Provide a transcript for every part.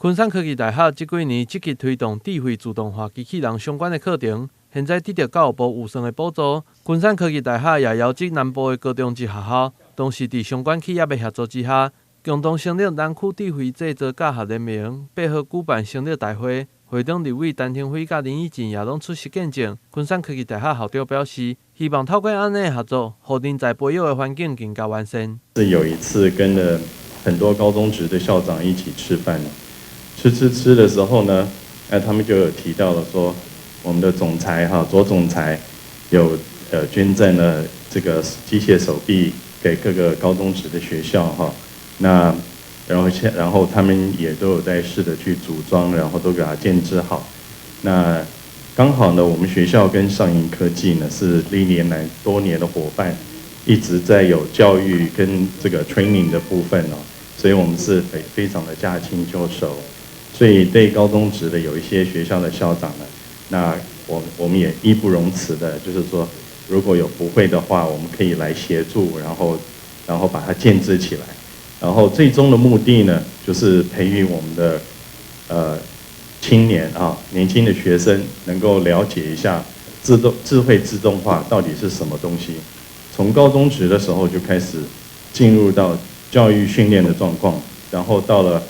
昆山科技大学这几年积极推动智慧自动化机器人相关的课程，现在得到教育部有偿的补助。昆山科技大学也邀集南部的高中级学校，同时伫相关企业的协助之下，共同成立南区智慧制造教学联盟，配合举办成立大会。会长立委陈廷辉甲林义进也拢出席见证。昆山科技大学校长表示，希望透过安尼的合作，互人才培育的环境更加完善。是有一次跟了很多高中职的校长一起吃饭。吃的时候呢，他们就有提到了说，我们的总裁左总裁有捐赠了这个机械手臂给各个高中职的学校那然后他们也都有在试着去组装，然后都给它建制好。那刚好呢，我们学校跟上银科技呢是历年来多年的伙伴，一直在有教育跟这个 training 的部分所以我们是非常的驾轻就熟。所以对高中职的有一些学校的校长呢，那我们也义不容辞的，就是说如果有不会的话，我们可以来协助，然后把它建制起来。然后最终的目的呢，就是培育我们的青年年轻的学生能够了解一下智慧自动化到底是什么东西。从高中职的时候就开始进入到教育训练的状况，然后到了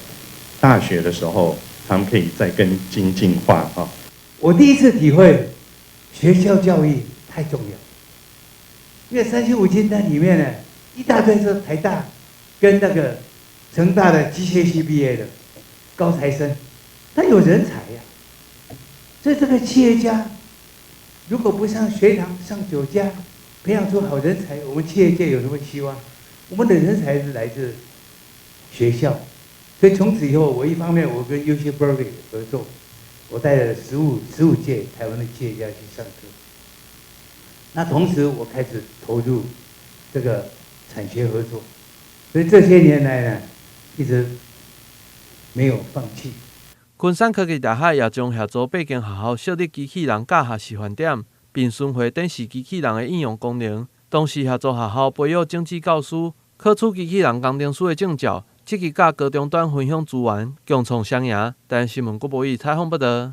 大学的时候，他们可以再更精进化我第一次体会学校教育太重要，因为375清单里面呢，一大堆是台大跟那个成大的机械系毕业的高材生，他有人才呀。所以这个企业家如果不上学堂上酒家，培养出好人才，我们企业界有什么希望？我们的人才是来自学校。所以从此以后，我一方面我跟 UC Berkeley 合作，我带了15届台湾的企业家去上课。那同时我开始投入这个产学合作，所以这些年来呢，一直没有放弃。昆山科技大学也将协助8间学校设立机器人教学示范点，并顺回展示机器人的应用功能，同时协助学校培育政治教师，考取机器人工程师的证照。积极甲高中端分享资源，共创双赢。台新闻郭博义采访报道。